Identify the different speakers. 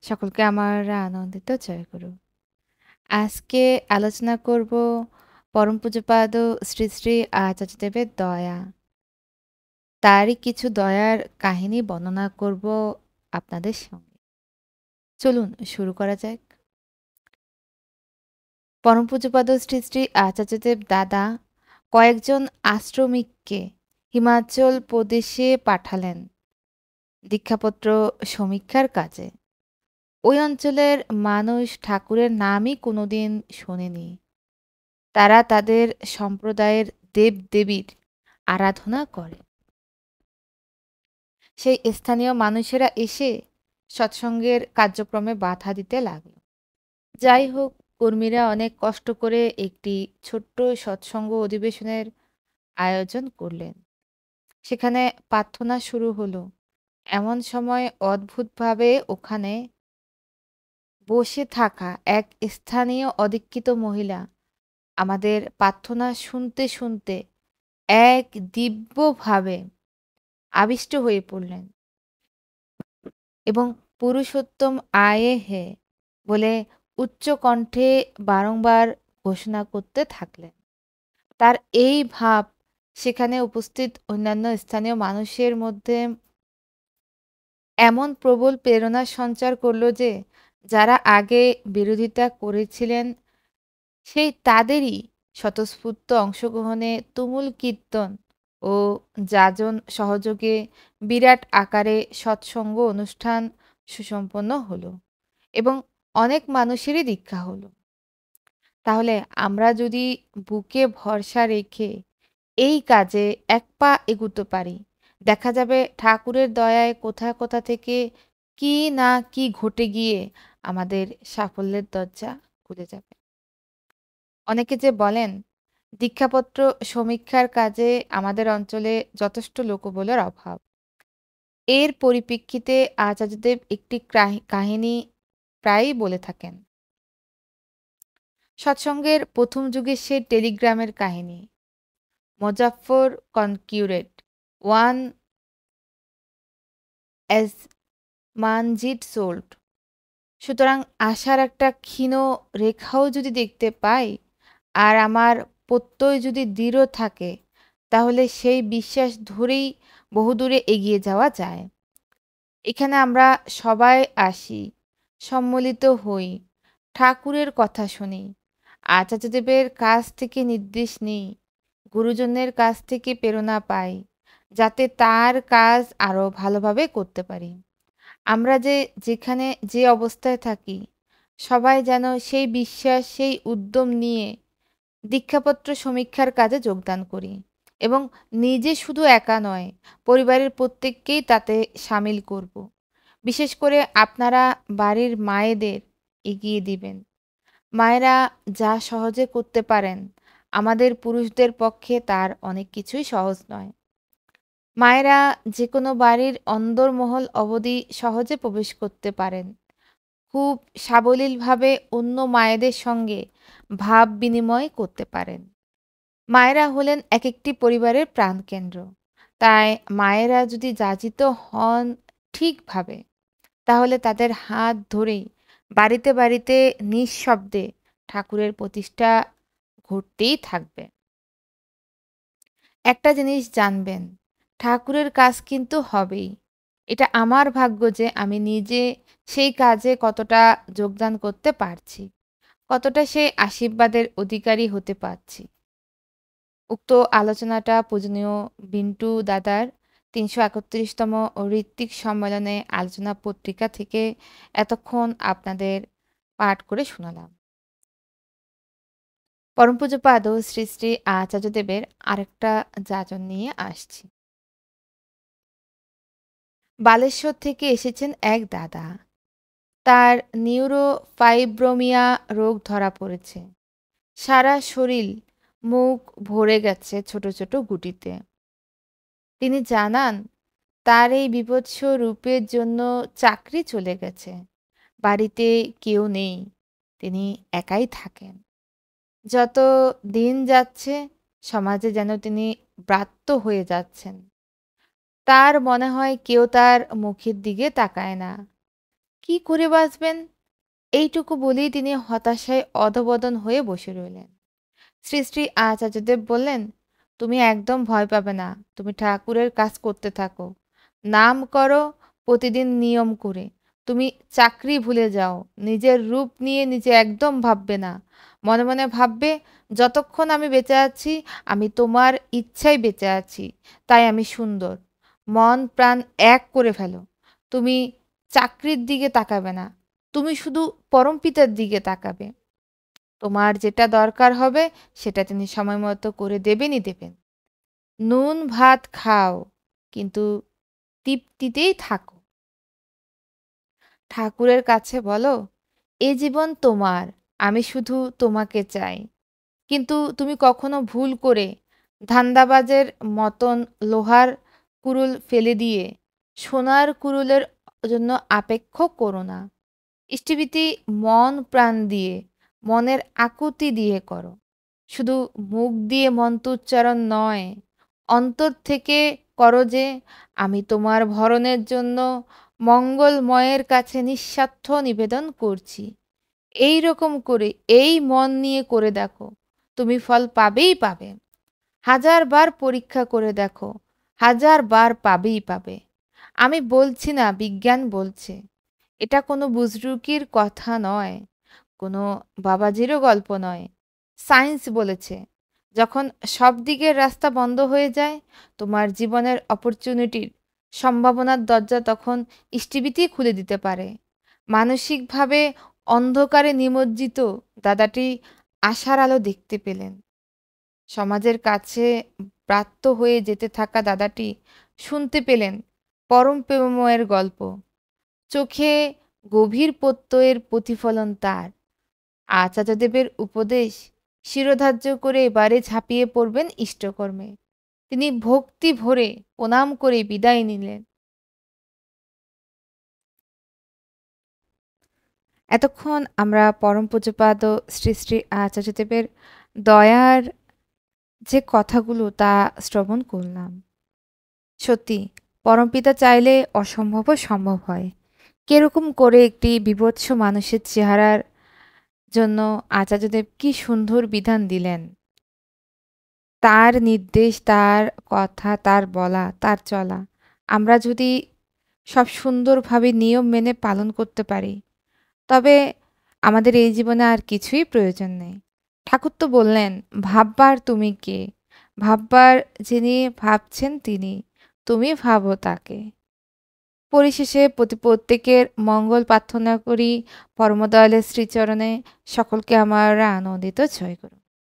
Speaker 1: সকলকে আমার আনন্দিত জয়গুরু। আজকে আলোচনা করব পরম পূজ্যপাদ শ্রী শ্রী আচার্যদেবের দয়া। তারই কিছু দয়ার কাহিনী বর্ণনা করব আপনাদের সঙ্গে। চলুন শুরু করা যাক। পরম পূজ্যপাদ শ্রী শ্রী আচার্যদেব দাদা কয়েকজন আশ্রমিককে হিমাচল প্রদেশে পাঠালেন দীক্ষাপত্র সমীক্ষার কাজে। ওই অঞ্চলের মানুষ ঠাকুরের নামই কোনোদিন শোনেনি। তারা তাদের সম্প্রদায়ের দেব-দেবীর আরাধনা করে। সেই স্থানীয় মানুষেরা এসে সৎসঙ্গের কার্যক্রমে বাধা দিতে লাগল। যাই হোক, কর্মীরা অনেক কষ্ট করে একটি ছোট্ট সৎসঙ্গ অধিবেশনের আয়োজন করলেন। সেখানে প্রার্থনা শুরু হলো। এমন সময় অদ্ভুতভাবে ওখানে বসে থাকা এক স্থানীয় অদীক্ষিত মহিলা আমাদের প্রার্থনা শুনতে শুনতে এক দিব্যভাবে আবিষ্ট হয়ে পড়লেন এবং পুরুষোত্তম আয়ে হে বলে উচ্চ কণ্ঠে বারংবার ঘোষণা করতে থাকলেন। তার এই ভাব সেখানে উপস্থিত অন্যান্য স্থানীয় মানুষের মধ্যে এমন প্রবল প্রেরণা সঞ্চার করলো যে যারা আগে বিরোধিতা করেছিলেন সেই তাদেরই স্বতঃস্ফূর্ত অংশগ্রহণে তুমুল কীর্তন ও যাজন সহযোগে বিরাট আকারে সৎসঙ্গ অনুষ্ঠান সুসম্পন্ন হলো এবং অনেক মানুষেরই দীক্ষা হলো। তাহলে আমরা যদি বুকে ভরসা রেখে এই কাজে এক পা এগুতে পারি, দেখা যাবে ঠাকুরের দয়ায় কোথা কোথা থেকে কি না কি ঘটে গিয়ে আমাদের সাফল্যের দরজা খুলে যাবে। অনেকে যে বলেন দীক্ষাপত্র সমীক্ষার কাজে আমাদের অঞ্চলে যথেষ্ট লোকবলের অভাব। এর পরিপ্রেক্ষিতে আচার্যদেব একটি কাহিনী প্রায়ই বলে থাকেন। সৎসঙ্গের প্রথম যুগের সেই টেলিগ্রামের কাহিনী। মুজাফফর কনকিউরেট ওয়ান অ্যাজ মানজিট সোল্ড। সুতরাং আশার একটা ক্ষীণ রেখাও যদি দেখতে পাই আর আমার প্রত্যয় যদি দৃঢ় থাকে, তাহলে সেই বিশ্বাস ধরেই বহুদূরে এগিয়ে যাওয়া যায়। এখানে আমরা সবাই আসি, সম্মিলিত হই, ঠাকুরের কথা শুনি, আচার্যদেবের কাছ থেকে নির্দেশ নিই, গুরুজনের কাছ থেকে প্রেরণা পাই, যাতে তার কাজ আরও ভালোভাবে করতে পারি। আমরা যেখানে যে অবস্থায় থাকি, সবাই যেন সেই বিশ্বাস সেই উদ্যম নিয়ে দীক্ষাপত্র সমীক্ষার কাজে যোগদান করি এবং নিজে শুধু একা নয়, পরিবারের প্রত্যেককেই তাতে সামিল করব। বিশেষ করে আপনারা বাড়ির মায়েদের এগিয়ে দিবেন। মায়েরা যা সহজে করতে পারেন, আমাদের পুরুষদের পক্ষে তার অনেক কিছুই সহজ নয়। মায়েরা যে কোনো বাড়ির অন্দরমহল অবধি সহজে প্রবেশ করতে পারেন। খুব সাবলীলভাবে অন্য মায়েদের সঙ্গে ভাব বিনিময় করতে পারেন। মায়েরা হলেন এক একটি পরিবারের প্রাণকেন্দ্র। তাই মায়েরা যদি যাজিত হন ঠিকভাবে, তাহলে তাদের হাত ধরেই বাড়িতে বাড়িতে নিঃশব্দে ঠাকুরের প্রতিষ্ঠা ঘটতেই থাকবে। একটা জিনিস জানবেন, ঠাকুরের কাজ কিন্তু হবেই। এটা আমার ভাগ্য যে আমি নিজে সেই কাজে কতটা যোগদান করতে পারছি, কতটা সেই আশীর্বাদের অধিকারী হতে পারছি। উক্ত আলোচনাটা পূজনীয় বিন্টু দাদার ৩৩১তম ঋত্বিক সম্মেলনে আলোচনা পত্রিকা থেকে এতক্ষণ আপনাদের পাঠ করে শোনালাম। পরম পূজ্যপাদ শ্রী শ্রী আচার্যদেবের আরেকটা যাজন নিয়ে আসছি। বালেশ্বর থেকে এসেছেন এক দাদা। তার নিউরোফাইব্রোমিয়া রোগ ধরা পড়েছে। সারা শরীর মুখ ভরে গেছে ছোট ছোট গুটিতে। তিনি জানান তার এই বীভৎস রূপের জন্য চাকরি চলে গেছে, বাড়িতে কেউ নেই, তিনি একাই থাকেন। যত দিন যাচ্ছে সমাজে যেন তিনি ব্রাত্য হয়ে যাচ্ছেন। তার মনে হয় কেউ তার মুখের দিকে তাকায় না, কি করে বাঁচবেন? এইটুকু বলেই তিনি হতাশায় অধঃপতন হয়ে বসে রইলেন। শ্রী শ্রী আচার্যদেব বললেন, তুমি একদম ভয় পাবে না, তুমি ঠাকুরের কাজ করতে থাকো, নাম করো প্রতিদিন নিয়ম করে। তুমি চাকরি ভুলে যাও, নিজের রূপ নিয়ে নিজে একদম ভাববে না, মনে মনে ভাববে যতক্ষণ আমি বেঁচে আছি আমি তোমার ইচ্ছায় বেঁচে আছি, তাই আমি সুন্দর। মন প্রাণ এক করে ফেলো। তুমি চাকরির দিকে তাকাবে না, তুমি শুধু পরমপিতার দিকে তাকাবে। তোমার যেটা দরকার হবে সেটা তিনি সময় মতো করে দেবেনই দেবেন। নুন ভাত খাও, কিন্তু তৃপ্তিতেই থাকো। ঠাকুরের কাছে বলো, এ জীবন তোমার, আমি শুধু তোমাকে চাই। কিন্তু তুমি কখনো ভুল করে ধান্দাবাজের মতন লোহার কুড়ুল ফেলে দিয়ে সোনার কুড়ুলের জন্য অপেক্ষ করো না। ইষ্টিবৃতি মন প্রাণ দিয়ে, মনের আকুতি দিয়ে করো। শুধু মুখ দিয়ে মন্ত্র উচ্চারণ নয়, অন্তর থেকে করো যে আমি তোমার ভরণের জন্য মঙ্গলময়ের কাছে নিঃস্বার্থ নিবেদন করছি। এই রকম করে এই মন নিয়ে করে দেখো, তুমি ফল পাবেই পাবে। 1000 বার পরীক্ষা করে দেখো, 1000 বার পাবেই পাবে। আমি বলছি না, বিজ্ঞান বলছে। এটা কোনো বুজরুকির কথা নয়, কোনো বাবাজিরও গল্প নয়। সায়েন্স বলেছে, যখন সব দিকের রাস্তা বন্ধ হয়ে যায়, তোমার জীবনের অপরচুনিটির সম্ভাবনার দরজা তখন ইষ্টিবৃতি খুলে দিতে পারে। মানসিকভাবে অন্ধকারে নিমজ্জিত দাদাটি আশার আলো দেখতে পেলেন। সমাজের কাছে ব্রাত্য হয়ে যেতে থাকা দাদাটি শুনতে পেলেন পরম প্রেমময়ের গল্প। চোখে গভীর প্রত্যয়ের প্রতিফলন তার। আচার্যদেবের উপদেশ শিরোধার্য করে এবারে ঝাঁপিয়ে পড়বেন ইষ্টকর্মে। তিনি ভক্তি ভরে প্রণাম করে বিদায় নিলেন। এতক্ষণ আমরা পরম পূজ্যপাদ শ্রী শ্রী আচার্যদেবের দয়ার যে কথাগুলো তা শ্রবণ করলাম। সত্যি, পরমপিতা চাইলে অসম্ভবও সম্ভব হয়। কিরকম করে একটি বীভৎস মানুষের চেহারার জন্য আচার্যদেব কি সুন্দর বিধান দিলেন। তার নির্দেশ, তার কথা, তার বলা, তার চলা আমরা যদি সব সুন্দরভাবে নিয়ম মেনে পালন করতে পারি, তবে আমাদের এই জীবনে আর কিছুই প্রয়োজন নেই। ঠাকুর তো বললেন, ভাববার তুমি কে, ভাববার যিনি ভাবছেন তিনি, তুমি ভাবো তাকে। পরিশেষে প্রত্যেকের মঙ্গল প্রার্থনা করি পরমদয়ালের শ্রীচরণে। সকলকে আমার আনন্দিত জয় করুন।